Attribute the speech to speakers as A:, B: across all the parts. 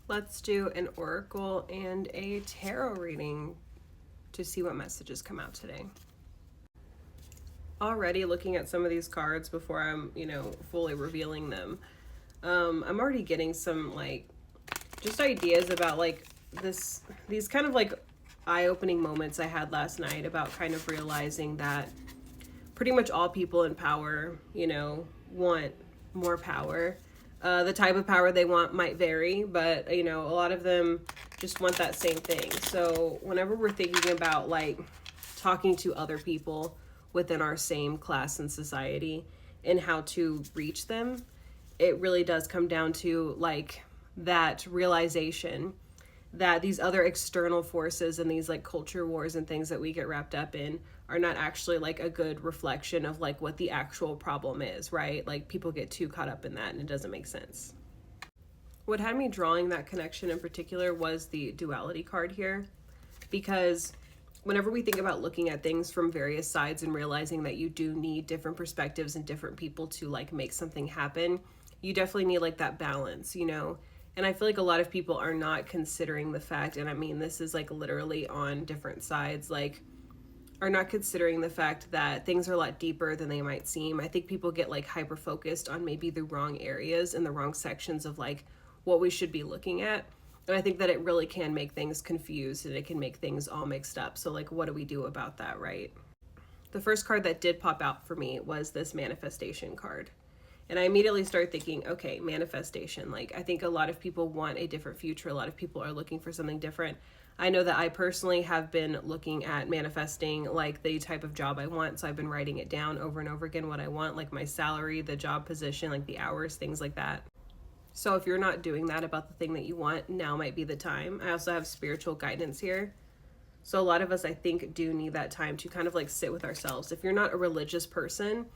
A: Let's do an oracle and a tarot reading to see what messages come out today. Already looking at some of these cards before I'm, fully revealing them. I'm already getting some just ideas about these kind of eye-opening moments I had last night about kind of realizing that pretty much all people in power, want more power. The type of power they want might vary, but a lot of them just want that same thing. So whenever we're thinking about talking to other people within our same class and society and how to reach them, it really does come down to that realization that these other external forces and these culture wars and things that we get wrapped up in are not actually a good reflection of what the actual problem is, right? People get too caught up in that and it doesn't make sense. What had me drawing that connection in particular was the duality card here, because whenever we think about looking at things from various sides and realizing that you do need different perspectives and different people to make something happen, you definitely need that balance, And I feel like a lot of people are not considering the fact, and I mean, this is literally on different sides, are not considering the fact that things are a lot deeper than they might seem. I think people get hyper focused on maybe the wrong areas and the wrong sections of what we should be looking at. And I think that it really can make things confused and it can make things all mixed up. So what do we do about that, right? The first card that did pop out for me was this manifestation card. And I immediately started thinking, okay, manifestation. I think a lot of people want a different future. A lot of people are looking for something different. I know that I personally have been looking at manifesting the type of job I want. So I've been writing it down over and over again, what I want, my salary, the job position, the hours, things like that. So if you're not doing that about the thing that you want, now might be the time. I also have spiritual guidance here. So a lot of us, I think, do need that time to kind of sit with ourselves. If you're not a religious person,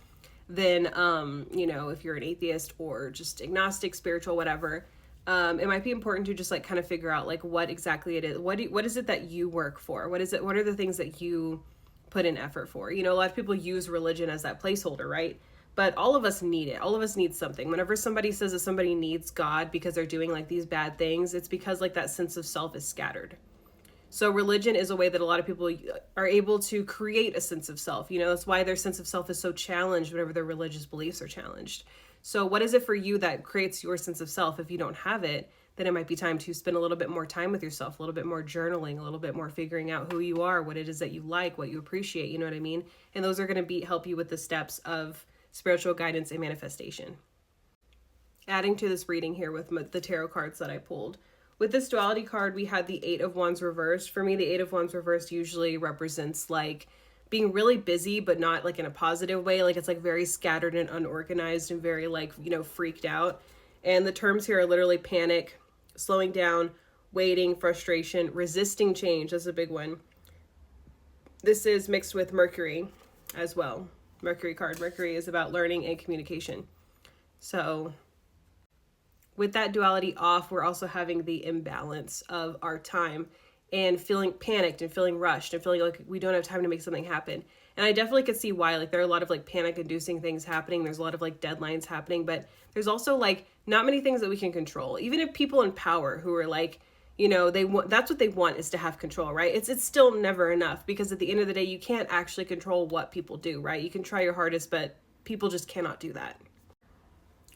A: then, if you're an atheist or just agnostic, spiritual, whatever, it might be important to just kind of figure out what exactly it is. What is it that you work for? What are the things that you put in effort for? A lot of people use religion as that placeholder, right? But all of us need it. All of us need something. Whenever somebody says that somebody needs God because they're doing these bad things, it's because that sense of self is scattered. So religion is a way that a lot of people are able to create a sense of self. That's why their sense of self is so challenged whenever their religious beliefs are challenged. So what is it for you that creates your sense of self? If you don't have it, then it might be time to spend a little bit more time with yourself, a little bit more journaling, a little bit more figuring out who you are, what it is that you like, what you appreciate, you know what I mean? And those are going to help you with the steps of spiritual guidance and manifestation. Adding to this reading here with the tarot cards that I pulled. With this duality card, we had the Eight of Wands reversed. For me, the Eight of Wands reversed usually represents being really busy, but not in a positive way. It's very scattered and unorganized and very freaked out. And the terms here are literally panic, slowing down, waiting, frustration, resisting change. That's a big one. This is mixed with Mercury as well. Mercury card. Mercury is about learning and communication. So with that duality off, we're also having the imbalance of our time and feeling panicked and feeling rushed and feeling like we don't have time to make something happen. And I definitely could see why. There are a lot of panic inducing things happening. There's a lot of deadlines happening, but there's also not many things that we can control. Even if people in power who are they want, that's what they want, is to have control, right? It's still never enough, because at the end of the day, you can't actually control what people do, right? You can try your hardest, but people just cannot do that.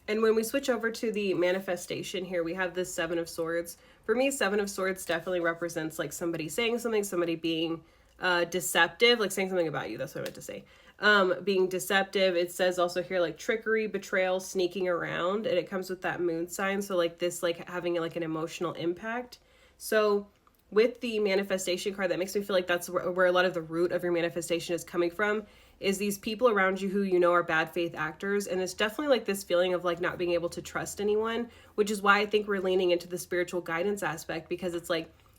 A: And when we switch over to the manifestation here, we have this Seven of Swords. For me, Seven of Swords definitely represents somebody saying something, somebody being deceptive, saying something about you. That's what I meant to say. Being deceptive. It says also here trickery, betrayal, sneaking around, and it comes with that moon sign. So this having an emotional impact. So with the manifestation card, that makes me feel like that's where a lot of the root of your manifestation is coming from, is these people around you who are bad faith actors. And it's definitely this feeling of not being able to trust anyone, which is why I think we're leaning into the spiritual guidance aspect, because it's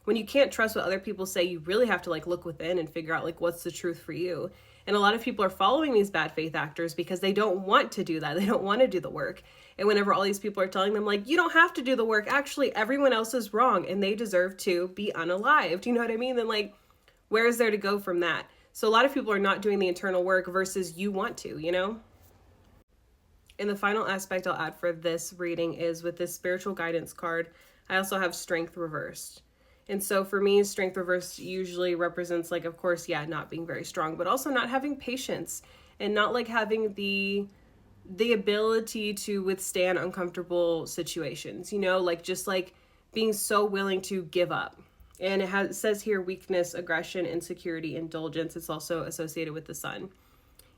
A: when you can't trust what other people say, you really have to look within and figure out what's the truth for you. And a lot of people are following these bad faith actors because they don't want to do that. They don't want to do the work. And whenever all these people are telling them you don't have to do the work, actually everyone else is wrong and they deserve to be unalived. You know what I mean? Then where is there to go from that? So a lot of people are not doing the internal work versus you want to, And the final aspect I'll add for this reading is with this spiritual guidance card. I also have strength reversed. And so for me, strength reversed usually represents, like, of course, yeah, not being very strong, but also not having patience and not like having the ability to withstand uncomfortable situations, you know, like just like being so willing to give up. And it says here weakness, aggression, insecurity, indulgence. It's also associated with the sun.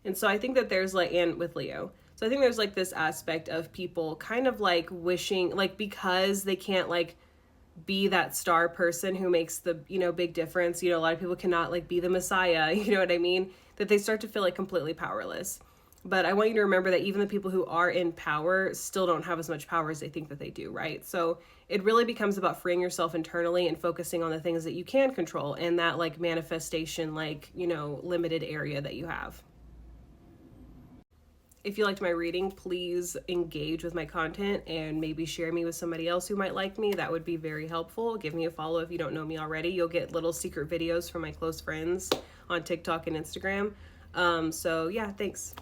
A: And so I think that there's like, and with Leo. So I think there's like this aspect of people kind of like wishing, like, because they can't like be that star person who makes the, you know, big difference. You know, a lot of people cannot like be the Messiah, you know what I mean? That they start to feel like completely powerless. But I want you to remember that even the people who are in power still don't have as much power as they think that they do, right? So it really becomes about freeing yourself internally and focusing on the things that you can control and that like manifestation, like, you know, limited area that you have. If you liked my reading, please engage with my content and maybe share me with somebody else who might like me. That would be very helpful. Give me a follow if you don't know me already. You'll get little secret videos from my close friends on TikTok and Instagram. So yeah, thanks.